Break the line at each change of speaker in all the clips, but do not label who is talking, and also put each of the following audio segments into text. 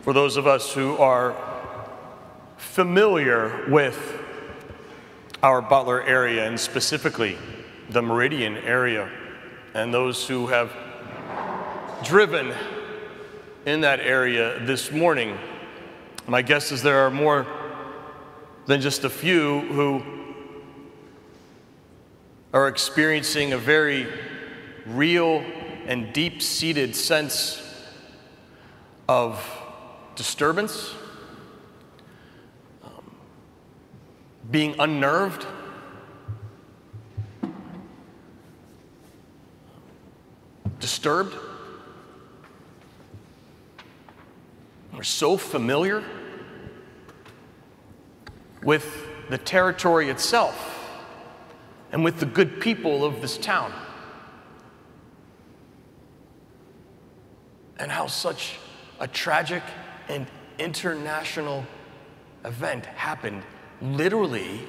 For those of us who are familiar with our Butler area, and specifically the Meridian area, and those who have driven in that area this morning, my guess is there are more than just a few who are experiencing a very real and deep-seated sense of disturbance, being unnerved, disturbed. We're so familiar with the territory itself and with the good people of this town, and how such a tragic and international event happened literally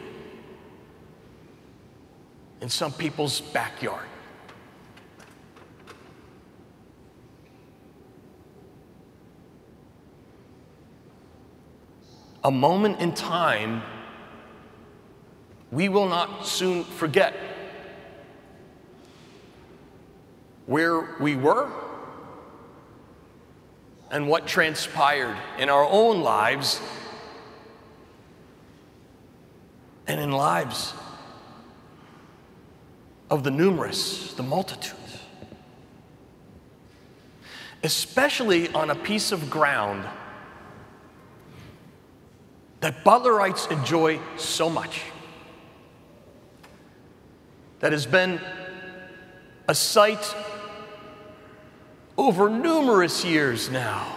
in some people's backyard. A moment in time we will not soon forget, where we were and what transpired in our own lives and in lives of the numerous, the multitudes, especially on a piece of ground that Butlerites enjoy so much, that has been a site over numerous years now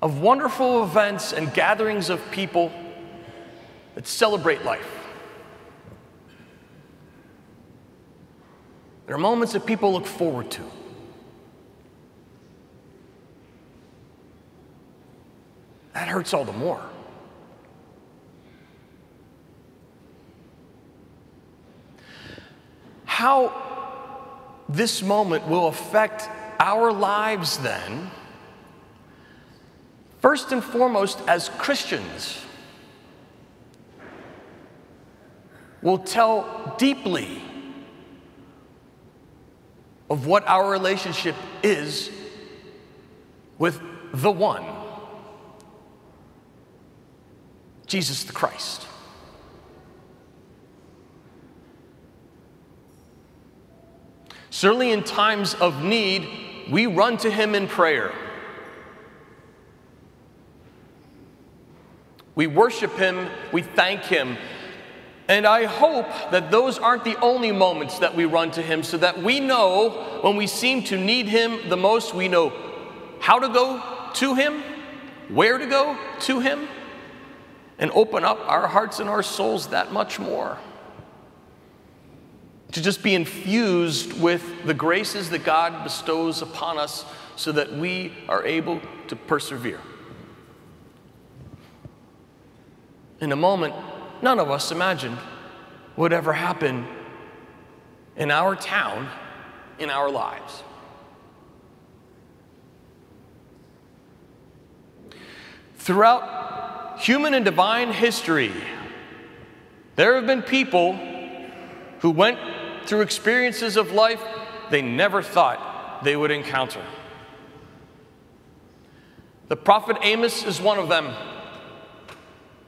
of wonderful events and gatherings of people that celebrate life. There are moments that people look forward to. That hurts all the more. How this moment will affect our lives then, first and foremost as Christians, will tell deeply of what our relationship is with the one, Jesus the Christ. Certainly in times of need, we run to him in prayer. We worship him, we thank him, and I hope that those aren't the only moments that we run to him, so that we know when we seem to need him the most, we know how to go to him, where to go to him, and open up our hearts and our souls that much more. To just be infused with the graces that God bestows upon us so that we are able to persevere. In a moment none of us imagined would ever happen in our town, in our lives. Throughout human and divine history, there have been people who went through experiences of life they never thought they would encounter. The prophet Amos is one of them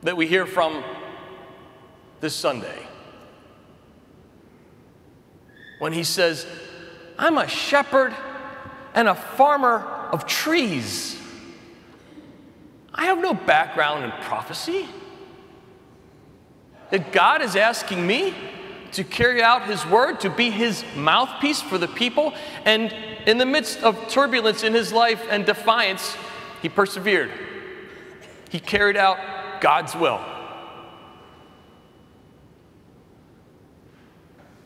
that we hear from this Sunday, when he says, "I'm a shepherd and a farmer of trees. I have no background in prophecy. That God is asking me to carry out his word, to be his mouthpiece for the people." And in the midst of turbulence in his life and defiance, he persevered. He carried out God's will.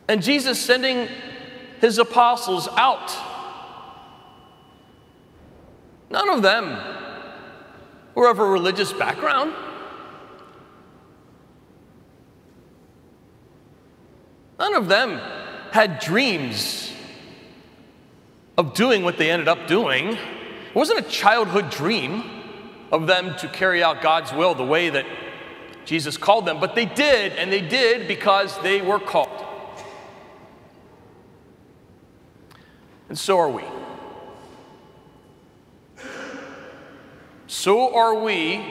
And Jesus sending his apostles out, none of them were of a religious background. None of them had dreams of doing what they ended up doing. It wasn't a childhood dream of them to carry out God's will the way that Jesus called them, but they did, and they did because they were called. And so are we. So are we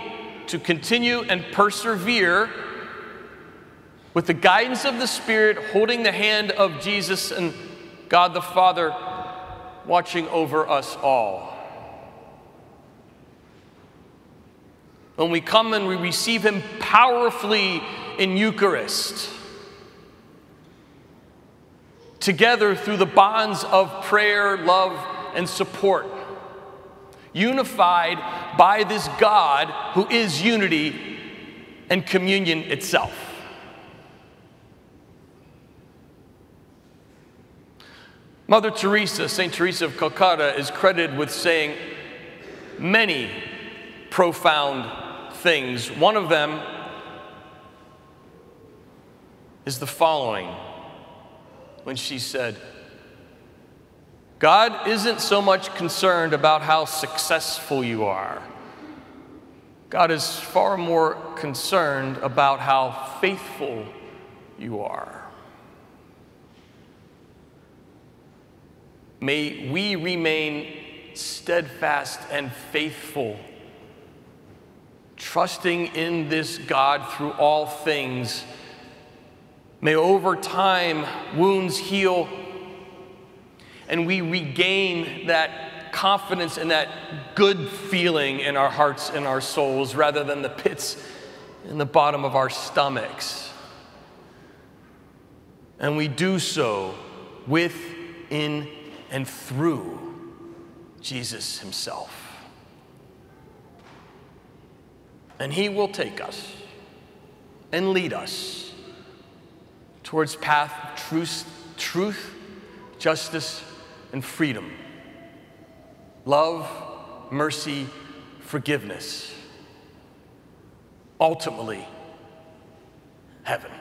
to continue and persevere with the guidance of the Spirit, holding the hand of Jesus and God the Father watching over us all. When we come and we receive Him powerfully in Eucharist, together through the bonds of prayer, love, and support, unified by this God who is unity and communion itself. Mother Teresa, St. Teresa of Calcutta, is credited with saying many profound things. One of them is the following, when she said, God isn't so much concerned about how successful you are. God is far more concerned about how faithful you are. May we remain steadfast and faithful, trusting in this God through all things. May over time wounds heal and we regain that confidence and that good feeling in our hearts and our souls rather than the pits in the bottom of our stomachs. And we do so with, in, and through Jesus Himself. And He will take us and lead us towards path of truth, justice, and freedom. Love, mercy, forgiveness. Ultimately, heaven.